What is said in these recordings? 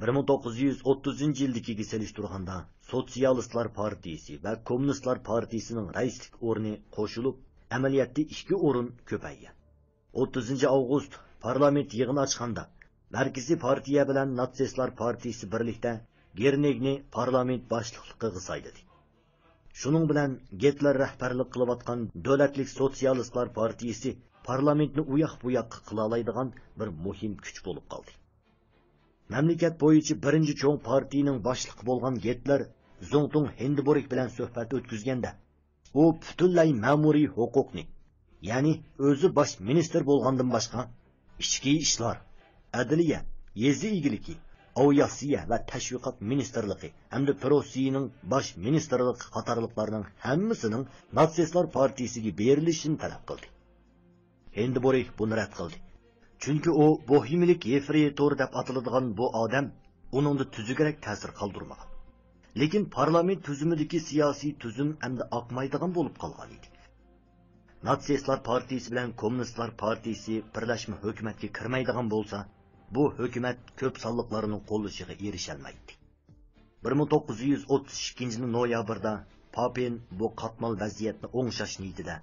1930-yildagiga selishtirganda Sotsialistlar partiyasi va Kommunistlar partiyasining raislik o'rni qo'shilib, amaliyotda 2 o'rin ko'paygan. 30-avgust parlament yig'ini ochganda Markaziy partiya bilan Natsistlar partiyasi birlikda Gernegni parlament boshliqligiga sayladi. Shuning bilan Gitler rahbarlik qilayotgan davlatlik Sotsialistlar partiyasi parlamentni u yoqqa qila oladigan bir muhim kuch bo'lib qoldi. Mamlakat bo'yicha birinchi cho'ng partiyaning boshlig'i bo'lgan Gitler Zongtung Hindenburg bilan suhbat o'tkazganda, u butunlay ma'muriy huquqni, ya'ni o'zi bosh ministr bo'lgandan boshqa ichki ishlar, adliya, yezi egiligi, aviatsiya va tashviqot ministrligi hamda Rossiyaning bosh ministrligi qatorliqlarning hammasining Natsistlar partiyasiga berilishini talab qildi. Hindenburg buni rad qildi. Chunki u bohimlik efreytor deb ataladigan bu odam uningda tuzukroq ta'sir qoldirmagan. Lekin parlament tuzumidagi siyosiy tuzum endi oqmaydigan bo'lib qolgan edi. Natsistlar partiyasi bilan Kommunistlar partiyasi birlashma hukumatga kirmaydigan bo'lsa, bu hukumat ko'p sonliqlarning qo'llashiga erisha olmaydi. 1932 noyabrda Papin bu qatmal vaziyatni o'ngshash niyatida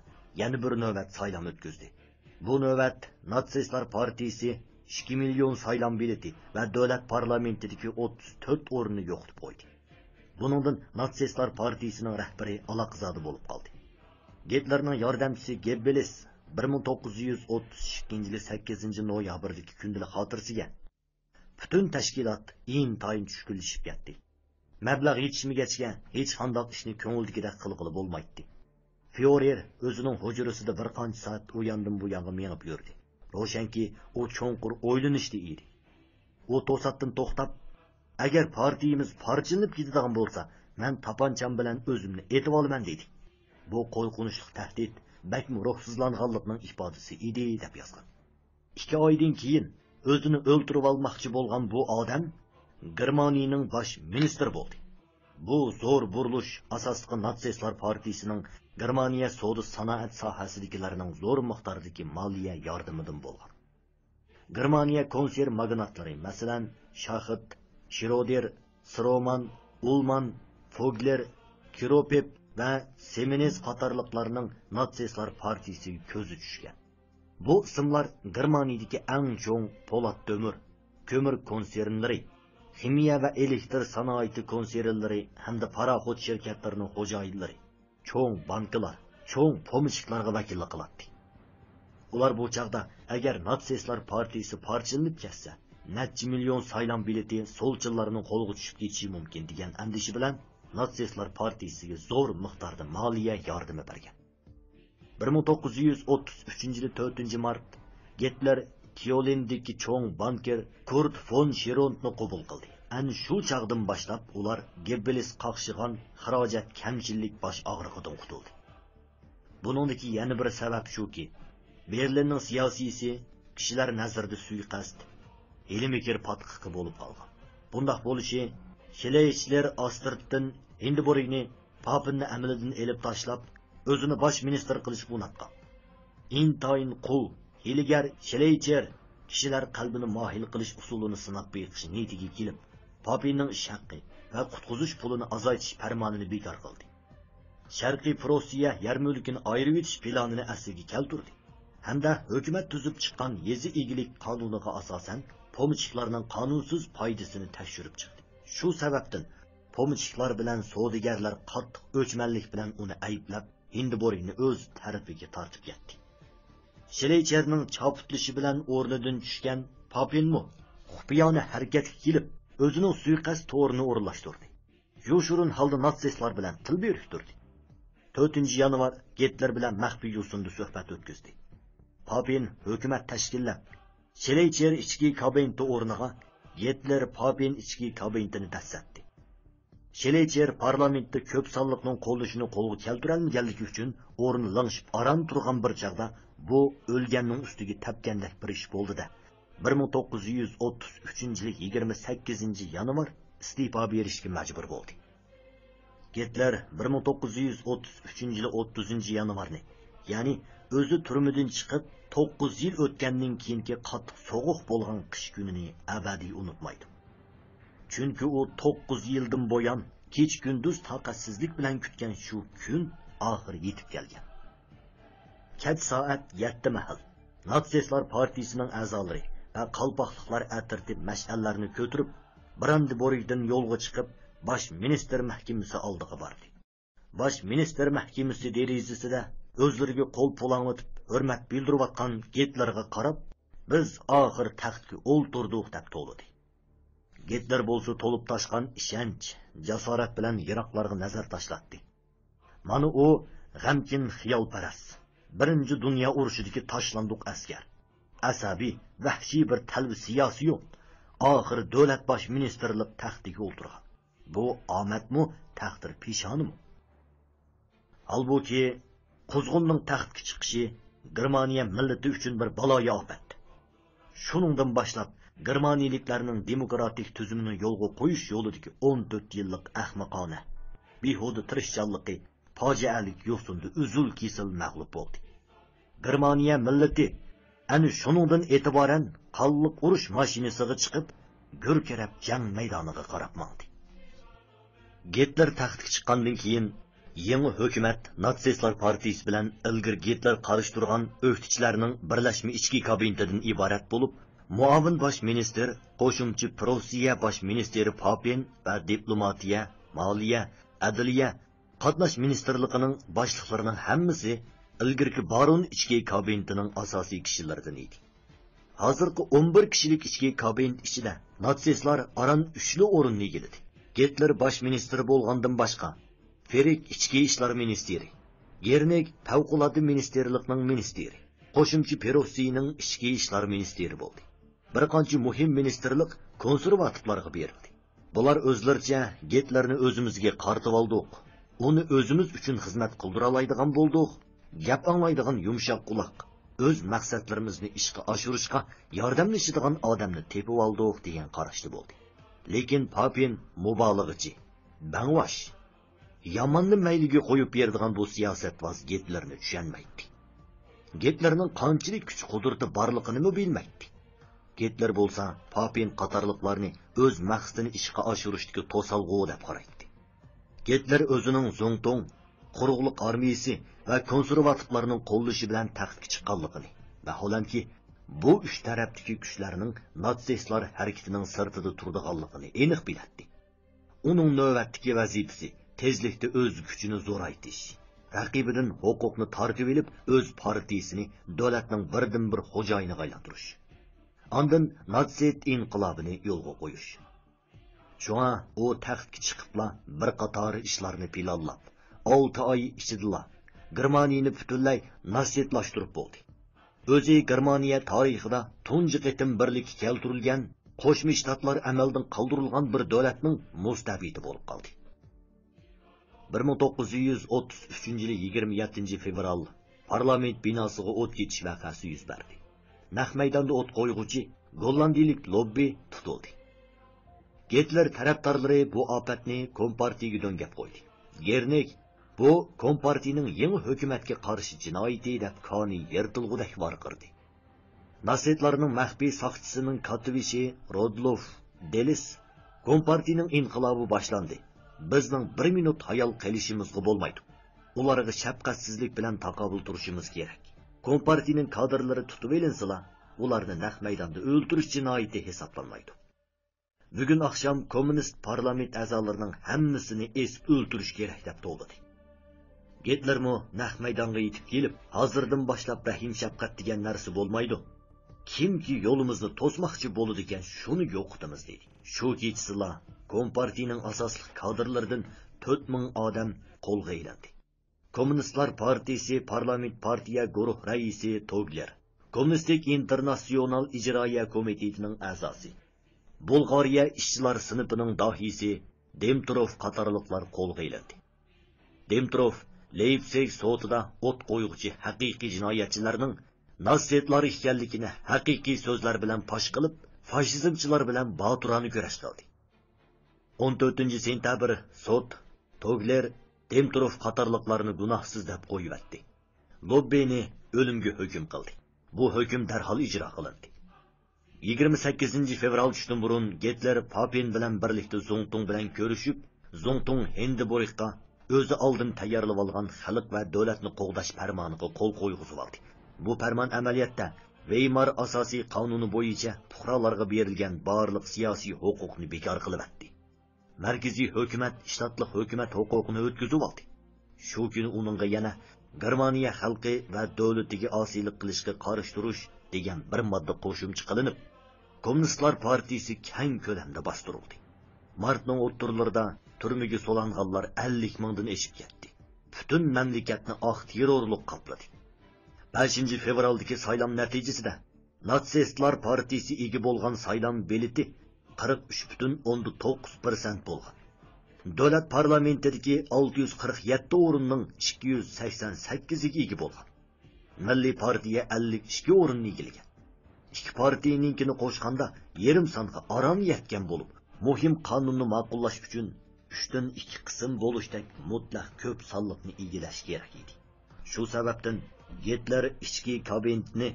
yana bir navbat saylan o'tkazdi. Bu navbat Natsistlar partiyasi 2 million saylan bileti va davlat parlamentidagi 34 o'rinni yo'qotib qo'ydi. Buningdan Natsistlar partiyasining rahbari aloqazodi bo'lib qoldi. Gitlerning yordamchisi Goebbels 1932 yil 8 noyabrdagi kundalik xotirasiga butun tashkilot intayin tushkunlashib ketdi. Mablag' yetishmagachga hech qanday ishni ko'ngildagidek qilg'ili bo'lmaydi. Führer o'zining hujrasida bir qancha soat u yandan bu yoqqa menib yurdi. Ro'shanki, u cho'nqur o'ylanishdi edi. U to'satdan to'xtab, agar partiyamiz parchalanib ketadigan bo'lsa, men tapancham bilan o'zimni etib olaman dedi. Bu qo'rqinchli tahdid bakmi ruhsizlanganlikning ifodasi edi deb yozgan. 2 oydan keyin o'zini o'ltirib olmoqchi bo'lgan bu odam Germaniyaning bosh ministri bo'ldi. Bu zo'r burilish asosli Natsistlar partiyasining Germaniya savdo sanoat sohasidagilarning zo'r miqdordagi moliya yordamidan bo'lgan. Germaniya konser magnatlari, masalan, Schacht, Schroeder, Stroman, Ullman, Vogler, Kiropep va Semenez qatorliqlarning Natsistlar partiyasiga ko'zi tushgan. Bu ismlar Germaniyadagi eng cho'ng po'lat ko'mir konsernlari, ximiya va elektr sanoati konsernlari hamda paraxod shirkatlarining xo'jayinlari, cho'ng bankalar, cho'ng pomishliklarga vakillik qiladi. Ular bu chaqda agar Natsistlar partiyasi parchalanib ketsa, necha million saylan bileti solchillarning qo'liga tushib ketishi mumkin degan andishi bilan Natsistlar partiyasiga zo'r miqdorda moliya yordami bergan. 1933 yil 4-mart Gitler Tyolendagi cho'ng banker Kurt von Schirondni qabul qildi. Ana shu chaqdan boshlab ular Goebbels qaqshigan xarajat kamchilik bosh og'rig'idan qutuldi. Buningdagi yana bir sabab shuki, Berlinning siyosiysi kishilar nazarida suiqasd, ilm-fikr patqiqi bo'lib qolgan. Bundaq bo'lishi Schleicher Ostertdan Hindenburgni Papinni amalidan elib tashlab, o'zini bosh ministr qilish unatgan. Intayin qul, hilgar Schleicher kishilar qalbini mohil qilish usulini sinab beqish niyatiga kelib, Papinning ish haqqi va qutqizish pulini azaytish farmonini bekor qildi. Sharqiy Rossiya yer mulkini ayirib etish planini asliga keltirdi. Hamda hukumat tuzib chiqqan yezi egilik qonuniga asosan pomishliklarning qonunsiz foydasini tekshirib chiqdi. Shu sababdan pomishliklar bilan savdogarlar qattiq o'chmanlik bilan uni ayblab, Hindenburgni o'z tarafiga tortib ketdi. Schleicherning choputlishi bilan o'rnidan tushgan Papinmi xufiyona harakatga kelib, o'zining suiqasd to'rini o'rinlashtirdi. Yo'shurun holda natsistlar bilan til berishtirdi. 4-yanvar Gitler bilan maxfiy yo'sinda suhbat o'tkazdi. Papin hukumat tashkillab, Schleicher ichki kabineti o'rniga Gitler Papin ichki kabinetini tasdiqladi. Schleicher parlamentda ko'p sonliqning qo'llashini qo'lga keltirolmaganligi uchun o'rni langishib aram turgan bir chaqda bu o'lganning ustiga tapgandek bir ish bo'ldi-da. 1933 yil 28-yanvar iste'fo berishga majbur bo'ldi. Gitler 1933 yil 30-yanvarni, ya'ni o'zi turmudan chiqib 9 yil o'tgandan keyingi qattiq sovuq bo'lgan qish kunini abadiy unutmaydi. Chunki u 9 yildan boyan kech kunduz taqatsizlik bilan kutgan shu kun oxiri yetib kelgan. Kech soat 7 mahal Natsistlar partiyasining a'zolari va qalpoqliqlar atirtib mash'allarni ko'tarib, Brandenburgdan yo'lga chiqib, bosh ministr mahkamasi oldiga bordi. Bosh ministr mahkamasi derazasida o'zlariga qo'l po'lanlatib, hurmat bildirayotgan Gitlerga qarab, biz oxir taxtga o'ltirdik deb to'ladi. Gitler bo'lsa to'lib toshgan ishonch, jasorat bilan yiroqlarga nazar tashlatdi. Mana u g'amkin xiyolparast, birinchi dunyo urushidagi tashlandiq askar, asabiy, vahshiy bir talbi siyosiy yo'q. Oxir davlat bosh ministrlik taxtiga o'ltirgan. Bu omadmi, taqdir peshonimi? Halbuki Quzg'unning taxtga chiqishi Germaniya millati uchun bir baloya ofat. Shuningdan boshlab Germaniyaliklarning demokratik tuzumini yo'lga qo'yish yo'lidagi 14 yillik ahmoqona, behuda tirishchanligi fojialik yo'sinda uzul kesil mag'lub bo'ldi. Germaniya millati ana shuningdan e'tiboran qalliq urush mashinasiga chiqib, gurkirab jang maydoniga qarab mangdi. Gitler taxtga chiqqandan keyin yangi hukumat Natsistlar partiyasi bilan ilgir Gitler qarshi turgan o'qituvchilarning birlashma ichki kabinetidan iborat bo'lib, muavin bosh minister, qo'shimcha Prosiya bosh ministeri Papen va diplomatiya, moliya, adliya, qatnash ministrligining boshliqlarining hammasi ilgirki Barun ichki kabinetining asosiy kishilaridan edi. Hozirgi 11 kishilik ichki kabinet ichida Natsistlar aran 3li o'rinni egalladi. Gitler bosh ministri bo'lgandan boshqa Ferik ichki ishlar ministeri, Gernik favqulodda ministerlikning ministeri, qo'shimcha Perosiyaning ichki ishlar ministeri bo'ldi. Bir qancha muhim ministerlik konservativlarga berildi. Bular o'zlaricha Gitlerni o'zimizga qartib oldik, uni o'zimiz uchun xizmat qildira oladigan bo'ldik, gap anglaydigan yumshoq quloq, o'z maqsadlarimizni ishga oshirishga yordamlashadigan odamni tepib oldik degan qarashda bo'ldi. Lekin Papen mubolag'achi, bangvash, yomonni mayliga qo'yib beradigan bu siyosatvoz Gitlerni tushunmaydi. Gitlerning qanchalik kuch qudrati borligini bilmaydi. Gitler bo'lsa Papen qatorliqlarni o'z maqsadini ishga oshirishdagi to'salg'u deb qaraydi. Gitler o'zining Zongtong, quruqliq armiyasi va konservativlarning qo'llashi bilan taxtga chiqqanligini va holanki bu uch tarafdagi kuchlarning natsistlar harakatining sirtida turganligini aniq biladi. Uning navbatdagi vazifasi tezlikda o'z kuchini zo'raytirish, raqibidan huquqni tortib olib, o'z partiyasini davlatning birdan-bir xo'jayiniga aylantirish. Ondan natsist inqilobini yo'lga qo'yish. Shunga u taxtga chiqibla bir qator ishlarni planlab, 6 oy ichida Germaniyani butunlay natsistlashtirib bo'ldi. O'zi Germaniya tarixida tunji qitim birlikka keltirilgan, Qo'shma Shtatlar amaldan qoldirilgan bir davlatning mustabidi bo'lib qoldi. 1933-yil 27 fevral parlament binosiga o't ketish vaqasi yuz berdi. Naq maydonda o't qo'yg'uchi gollandiyalik lobbi tutildi. Gitler tarafdorlari bu ofatni kompartiyaga do'ngab qo'ydi. Gernik bu kompartiyaning yangi hukumatga qarshi jinoyati deb qonun yirtilg'udek varqirdi. Natsistlarning maxfiy soqchisining katibishi Rodlof Delis kompartiyaning inqilobi boshlandi. Bizning 1 minut hayol qilishimizga bo'lmaydi. Ularga shafqatsizlik bilan taqobil turishimiz kerak. Kompartiyaning kadrlari tutib elinsalar, ularni naq maydonda o'ldirish jinoyati hisoblanmaydi. Bugun akşam komünist parlament a'zolarining hammasini esib o'ldirish kerak deb to'ldi. Gitlermi naq maydonga yetib kelib, hozirdan boshlab rahim shafqat degan narsa bo'lmaydi. Kimki yo'limizni to'smoqchi bo'ladi ekan, shuni yo'qitamiz dedi. Shu kechsila kompartiyaning asosli kadrlaridan 4000 odam qo'lga ilindi. Kommunistlar partiyasi parlament partiya guruh raisi Togler, Kommunistik internasional ijroiya komitetining a'zosi, Bulgariya ishchilar sinfining dohisi Demtrov qatorliqlar qo'lga ilindi. Demtrov Leipzig sudida o't qo'yuvchi haqiqiy jinoyatchilarning natsistlar ekanligini haqiqiy so'zlar bilan fosh qilib, fashizmchilar bilan boturani kurash qildi. 14-sentabr sud Togler Demtrov qatorliqlarni gunohsiz deb qo'yibdi. Lobbini o'limga hukm qildi. Bu hukm darhol ijro qilindi. 28 fevral tushdan burun Gitler Papin bilan birlikda Zongtung bilan ko'rishib, Zongtung Hindenburgga o'zi oldin tayyorlab olgan xalq va davlatni qo'g'dash farmoniga qo'l qo'yg'izib oldi. Bu farmon amaliyotda Weimar asosiy qonuni bo'yicha fuqarolarga berilgan barliq siyosiy huquqni bekor qilib o'tdi. Markaziy hukumat shtatlik hukumat huquqini o'tkazib oldi. Shu kuni uningga yana Germaniya xalqi va davlatiga osiylik qilishga qarshi turish degan bir modda qo'shimcha qilinib, Kommunistlar partiyasi keng ko'lamda bostirildi. Martning o'ttirlarida turmaga solanganlar 50 mingdan eshib ketdi. Butun mamlakatni oq terrorlik qopladi. 5 fevraldagi saylam natijasida Natsistlar partiyasi ega bo'lgan saylam beliti 43,9% bo'lgan. Davlat parlamentidagi 647 o'rinning 288 ga ega bo'lgan. Milliy partiya 52 o'rinni egallagan. İki partiyaninkini qo'shganda yarim songa aram yetgan bo'lib, muhim qonunni ma'qullash uchun 3dan 2 qism bo'lishdek mutlaq ko'p sonliqni egallash kerak edi. Shu sababdan Gitler ichki kabinetni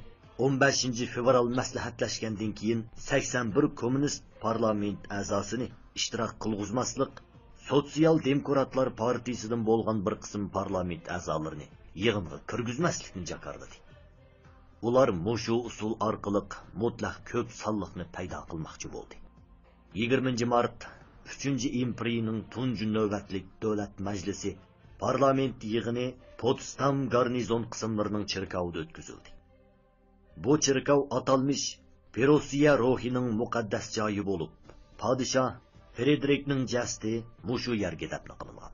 15 fevral maslahatlashgandan keyin 81 kommunist parlament a'zosini ishtirok qilg'izmaslik, Sotsial Demokratlar partiyasidan bo'lgan bir qism parlament a'zolarini yig'inga kirgizmaslikni jakarladi. Ular mushu usul orqali mutlaq ko'p sonliqni paydo qilmoqchi bo'ldi. 20 mart 3-imperiyaning tunji navbatlik davlat majlisi parlament yig'ini Potsdam garnizon qismlarining cherkovida o'tkazildi. Bu cherkov atalmish Perusiya ruhining muqaddas joyi bo'lib, podshoh Fredrikning jasdi mushu yerga dafn qilingan.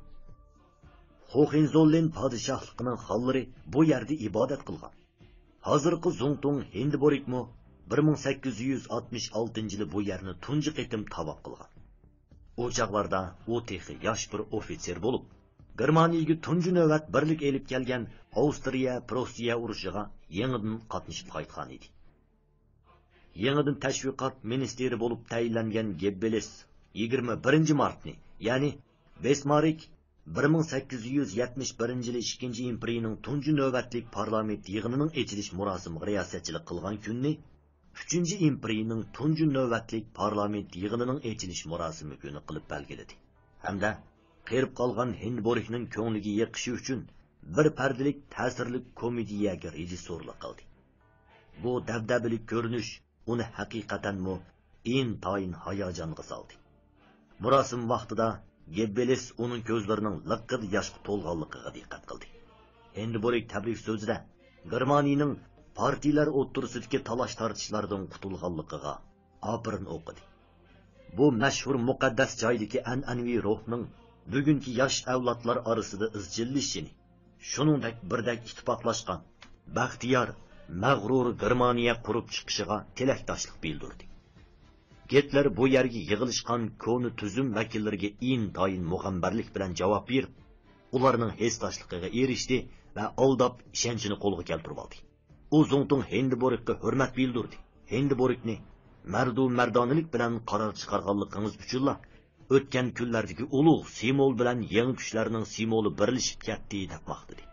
Hohenzollern podshohligining xollari bu yerda ibodat qilgan. Hozirgi Zongtung Hindenburgmi 1866-yili bu yerni tunji qitim tavob qilgan. O chaqlarda u texi yosh bir ofitser bo'lib, Germaniyaga tunji navbat birlik elib kelgan Avstriya-Prussiya urushiga yangidan qatnashib qaytgan edi. Yangidan tashviqot ministri bo'lib tayinlangan Goebbels 21 martni, ya'ni Bismarck 1871-yili 2-imperiyaning tunji navbatlik parlament yig'inining ochilish murosimiga riyosatchilik qilgan kunni 3-imperiyaning tunji navbatlik parlament yig'inining ochilish murosimi kuni qilib belgiladi. Hamda qerib qolgan Hindenburgning ko'ngliga yiqishi uchun bir pardalik ta'sirli komediyaga rejissyorlik qildi. Bu dabdabali ko'rinish uni haqiqatanmi intayin hayajonga soldi. Murosim vaqtida Goebbels uning ko'zlarining liqqid yoshga to'lganligiga diqqat qildi. Hindenburg tabrik so'zida Germaniyaning partiyalar o'rtasidagi talash tortishlardan qutulganligiga opirin o'qidi. Bu mashhur muqaddas joydagi an'anaviy ruhning bugungi yosh avlodlar orasida izchillashini, shuningdek birdak ittifoqlashgan, baxtiyor, mag'rur Germaniya qurib chiqishiga tilakdoshlik bildirdi. Gitler bu yerga yig'ilishgan koni tuzum vakillariga intayin mug'ambarlik bilan javob berib, ularning hesdoshligiga erishdi va aldab ishonchini qo'lga keltirib oldi. U Zongtung Hindenburgga hurmat bildirdi. Hindenburgni mardu-mardonalik bilan qaror chiqarganligingiz uchun o'tgan kunlardagi ulug' simvol bilan yangi kuchlarning simvoli birlashib ketdi deb maqtadi.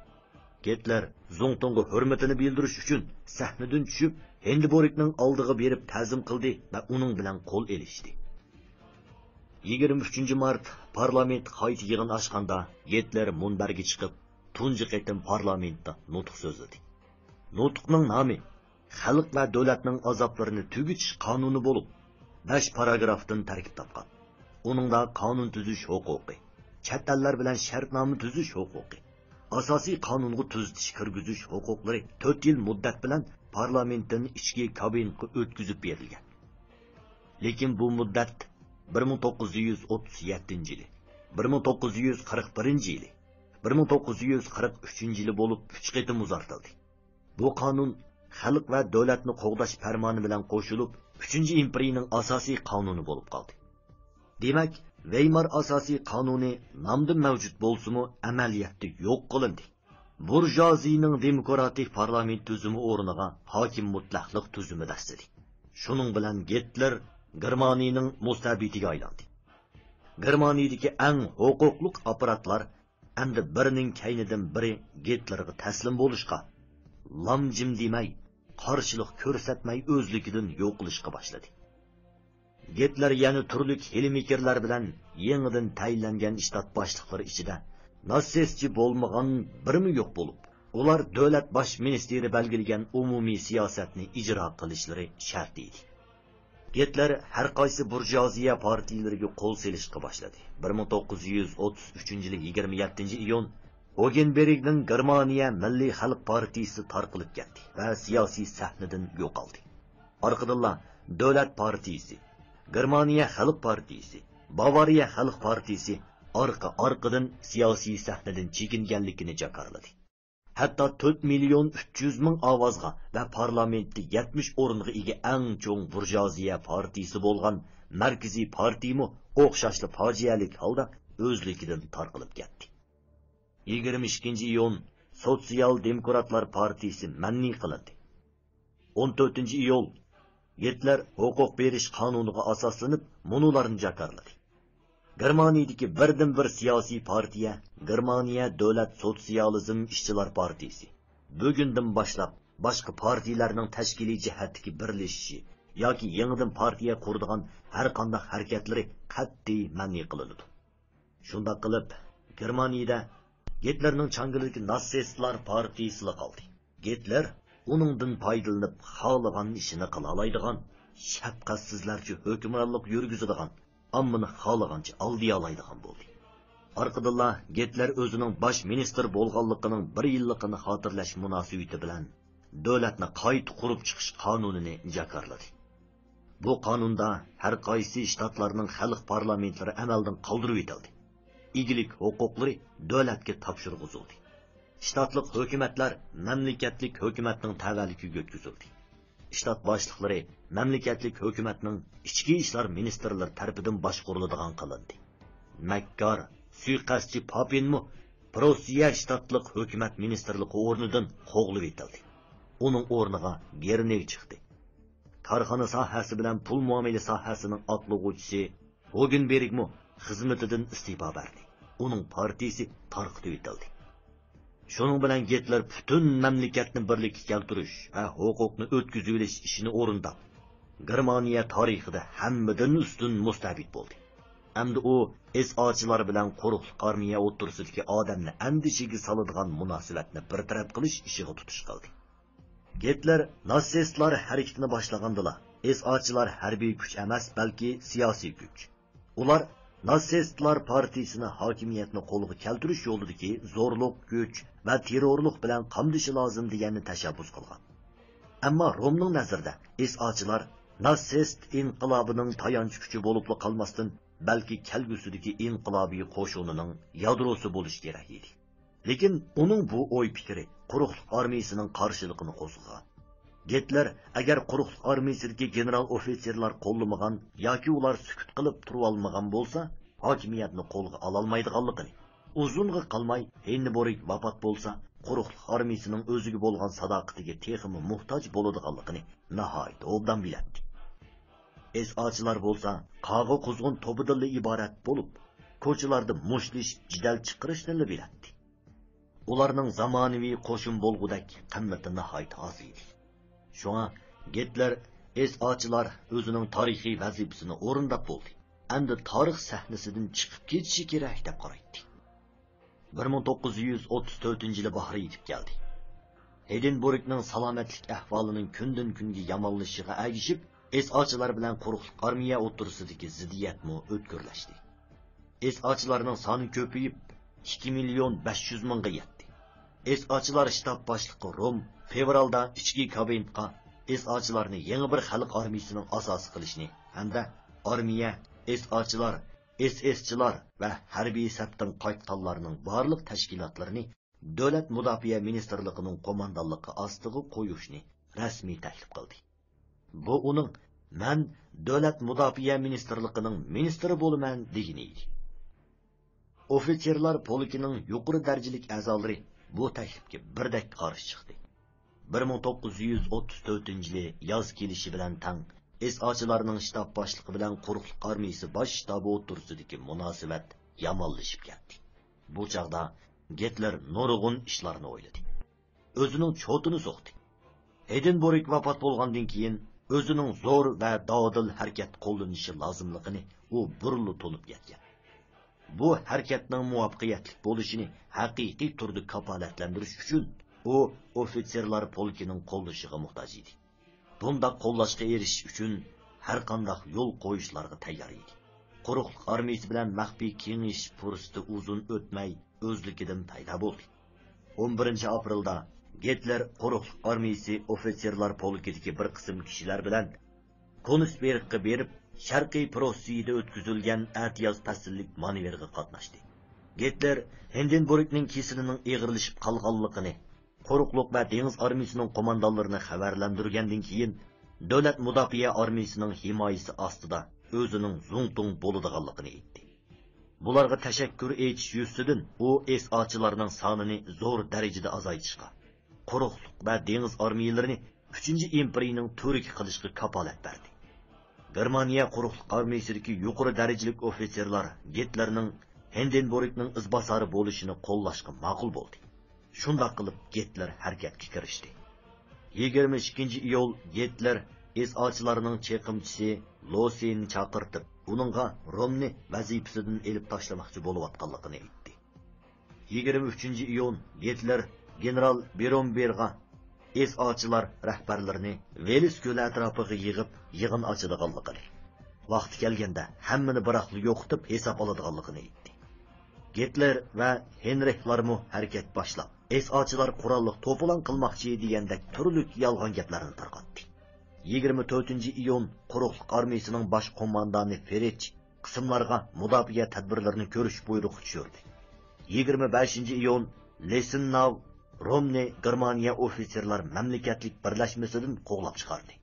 Gitler Zongtungga hurmatini bildirish uchun sahnadan tushib, Hindenburgning oldiga berib ta'zim qildi va uning bilan qo'l elishdi. 23 mart parlament qayta yig'in ochganda Gitler munbarga chiqib, tunji qitim parlamentda nutq so'zladi. Nutqning nomi xalq va davlatning azoblarini tugutish qonuni bo'lib, 5 paragrafdan tarkib topgan. Uningda qonun tuzish huquqi, chet ellar bilan shartnoma tuzish huquqi, asosiy qonunga tuzitish kirgizish huquqlari 4 yil muddat bilan parlamentning ichki kabinetga o'tkazib berilgan. Lekin bu muddat 1937-yili, 1941-yili, 1943-yili bo'lib 3 qitim uzartildi. Bu qonun xalq va davlatni qo'g'dash farmoni bilan qo'shilib 3-imperiyaning asosiy qonuni bo'lib qoldi. Demak, Weimar asosiy qonuni nomda mavjud bo'lsa-mu, amaliyotda yo'q qilindi. Burjuaziyaning demokratik parlament tuzumi o'rniga hokim mutlaqlik tuzumi dastladi. Shuning bilan Gitler Germaniyaning mustabitiga aylandi. Germaniyadagi eng huquqli apparatlar endi birining kaynidan biri Gitlerga taslim bo'lishga, lamjim demay, qarshilik ko'rsatmay o'zligidan yo'q qilishga boshladi. Gitler yana turli hilmikerlar bilan yangidan tayinlangan shtat boshliqlari ichida nasseschi bo'lmagan birmi yo'q bo'lib, ular davlat bosh ministri belgilagan umumiy siyosatni ijro qilishlari shart edi. Gitler har qaysi burjuaziya partiyalariga qo'l selishga boshladi. 1933-yil 27-iyun Hogenbergning Germaniya Milliy Xalq partiyasi tarqalib ketdi va siyosiy sahnadan yo'qoldi. Orqadan davlat partiyasi, Germaniya Xalq partiyasi, Bavariya Xalq partiyasi orqa-orqadan siyosiy sahnadan chekinganligini jakarladi. Hatto 4.300.000 ovozga va parlamentda 70 o'ringa ega eng cho'ng burjuaziya partiyasi bo'lgan Markaziy partiyami o'xshashli fojialik holda o'zligidan tarqalib ketdi. 22-iyun Sotsial Demokratlar partiyasi manniy qilindi. 14-iyul Gitler huquq berish qonuniga asoslanib munularni jakarladi. Germaniyadagi birdan-bir siyosiy partiya Germaniya Davlat Sotsializm ishchilar partiyasi. Bugundan boshlab boshqa partiyalarning tashkiliy jihatdagi birlashishi yoki yangidan partiya quradigan har qanday harakatlari qat'iy man'iy qilinadi. Shunday qilib, Germaniyada Gitlerning changiligi natsistlar partiyasi qoldi. Gitler uningdan foydalanib xohlagan ishini qila oladigan, shafqatsizlarcha hukmronlik yurgizadigan, ammani xohlagancha aldiy oladigan bo'ldi. Orqadan Gitler o'zining bosh ministr bo'lganligining 1 yilligini xotirlash munosabati bilan davlatni qayta qurib chiqish qonunini jakarladi. Bu qonunda har qaysi shtatlarning xalq parlamentlari amaldan qoldirib etildi. İgilik huquqlari davlatga topshirg'izildi. Shtatlik hukumatlar mamlakatlik hukumatning tavalligiga o'tkazildi. Shtat boshliqlari mamlakatlik hukumatning ichki ishlar ministrlari tarafidan boshqariladigan qilindi. Makkar, suiqasdchi Papinmi Rossiya shtatlik hukumat ministrligi o'rnidan qo'g'lib etildi. Uning o'rniga Gernev chiqdi. Korxona sohasi bilan pul muomala sohasining otlug'uvchisi Hogenbergmi xizmatidan iste'fo berdi. Uning partiyasi tarqitib etildi. Shuning bilan Gitler butun mamlakatni birlikka keltirish va huquqni o'tkazib olish ishini o'rindab, Germaniya tarixida hammadan ustun mustabid bo'ldi. Hamda u SAchilar bilan quruqlik armiya o'ttirsidagi odamni andishiga soladigan munosabatni bartaraf qilish ishiga tutish qildi. Gitler natsistlar harakatini boshlagandilar. SAchilar harbiy kuch emas, balki siyosiy kuch. Ular natsistlar partiyasini hokimiyatni qo'lga keltirish yo'lidagi zo'rlik, kuch va terrorlik bilan qamdishi lozim deganni tashabbus qilgan. Ammo Romning nazarida SAchilar natsist inqilobining tayanch kuchi bo'lib qolmasdan, balki kelgusidagi inqilobiy qo'shinining yadrosi bo'lish kerak edi. Lekin uning bu o'y fikri quruqlik armiyasining qarshiligini qo'zg'agan. Gitler agar quruqlik armiyasidagi general ofitserlar qo'llamagan yoki ular sukut qilib turib olmagan bo'lsa, hokimiyatni qo'lga ola olmaydiganligini, uzunga qolmay Hindenburg vafot bo'lsa, quruqlik armiyasining o'ziga bo'lgan sadoqatiga texmi muhtoj bo'ladiganligini nihoyat obdan biladi. SAchilar bo'lsa, qag'i quzg'un to'bidan iborat bo'lib, ko'chalarda mushlish, jidal chiqarishni biladi. Ularning zamonaviy qo'shin bo'lgudak qimmati nihoyat oz edi. Shunga Gitler SAchilar o'zining tarixiy vazifasini o'rindab bo'ldi. Endi tarix sahnasidan chiqib ketishi kerak deb qaraydi. 1934-yili bahri yetib keldi. Hindenburgning salomatlik ahvolining kundan kunga yomonlashishiga ergishib, SAchilar bilan quruqlik armiya o'tirisidagi ziddiyatmi o'tkirlashdi. SAchilarning soni ko'payib 2.500.000 ga yetdi. SAchilar shtab boshlig'i Rom fevralda ichki kabinetga SAchilarni yangi bir xalq armiyasining asosi qilishni hamda armiya, SAchilar, SSchilar va harbiy safdan qaytganlarning barliq tashkilotlarini davlat mudofaa ministrligining qo'mondonligi ostiga qo'yishni rasmiy taklif qildi. Bu uning "Men davlat mudofaa ministrligining ministri bo'laman" degani edi. Ofitserlar polkining yuqori darajalik a'zolari bu taklifga birdek qarshi chiqdi. 1934-yili yoz kelishi bilan tang SAchilarning shtab boshlig'i bilan quruqlik armiyasi bosh shtabi o'rtasidagi munosabat yomonlashib ketdi. Bu chaqda Gitler nurg'un ishlarni o'yladi. O'zining cho'tini so'qdi. Edinburgh vafot bo'lgandan keyin o'zining zo'r va dodil harakat qo'llanishi lozimligini u burilib to'lib ketgan. Bu harakatning muvaffaqiyatli bo'lishini haqiqiy turda kafolatlantirish uchun u ofitserlar polkining qo'llashiga muhtoj edi. Bunda qo'llashga erishish uchun har qanday yo'l qo'yishlarga tayyor edi. Quruqlik armiyasi bilan maxfiy kengash fursati uzun o'tmay o'zligidan paydo bo'ldi. 11 aprelda Gitler quruqlik armiyasi ofitserlar polkidagi bir qism kishilar bilan Konigsbergga berib, Sharqiy Prussiyada o'tkazilgan atyoz pasillik manevrga qatnashdi. Gitler Hindenburgning kesilining eg'irlashib qolganligini, quruqlik va dengiz armiyasining qo'mondonlarini xabarlantirgandan keyin davlat mudofaa armiyasining himoyasi ostida o'zining zungtung bo'ladiganligini aytdi. Bularga tashakkur aytish yuzidan u SAchilarning sonini zo'r darajada azaytishga, quruqlik va dengiz armiyalarini 3-imperiyaning to'rik qilishga kafolat berdi. Germaniya quruqlik armiyasidagi yuqori darajalik ofitserlar Gitlerning Hindenburgning izbosari bo'lishini qo'llashga ma'qul bo'ldi. Shunday qilib Gitler harakatga kirishdi. 22-iyul Gitler SAchilarning cheqimchisi Losinni chaqirtib, uningga Romni vazifasidan elib tashlamoqchi bo'layotganligini aytdi. 23-iyun Gitler general Biromberg'a SAchilar rahbarlarini Velis ko'li atrofiga yig'ib, yig'in ochadiganligini, vaqti kelganda hammani biroqli yo'qitib hisob oladiganligini aytdi. Gitler va Henrihlarmu harakat boshlab, SAchilar qurolliq to'polon qilmoqchi degandek turli yolg'on gaplarni tarqatdi. 24-iyun quruqlik armiyasining bosh qo'mondoni Ferich qismlarga mudofaa tadbirlarini ko'rish buyrug'i tushirdi. 25-iyun Lesenau Romni Germaniya ofitserlar mamlakatlik birlashmasidan qo'g'lab chiqardi.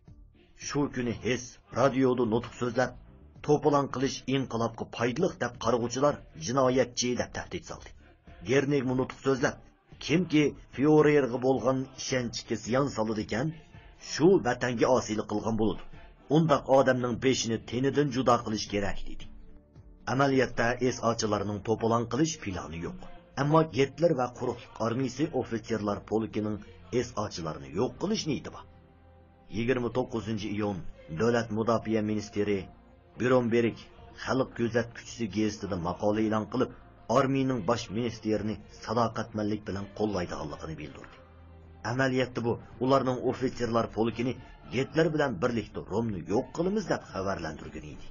Shu kuni Hess radioda nutq so'zlab, to'polon qilish inqilobga foydali deb qarag'uvchilar jinoyatchi deb tahdid soldi. Gernig nutq so'zlab, kimki Führerga bo'lgan ishonchiga ziyon soladi ekan, shu vatanga osiylik qilgan bo'ladi. Undaq odamning peshini tenidan judo qilish kerak dedi. Amaliyotda SAchilarning to'polon qilish plani yo'q. Ammo Gitler va quruqlik armiyasi ofitserlar polkining SAchilarini yo'q qilish niyati bor. 29-iyun davlat mudofaa ministri Biromberg xalq kuzatuvchisi gazetida maqola e'lon qilib, armiyaning bosh ministrini sadoqatmanlik bilan qo'llaydiganligini bildirdi. Amaliyotda bu ularning ofitserlar polkini Gitler bilan birlikda Romni yo'q qilamiz deb xabarlantirgan edi.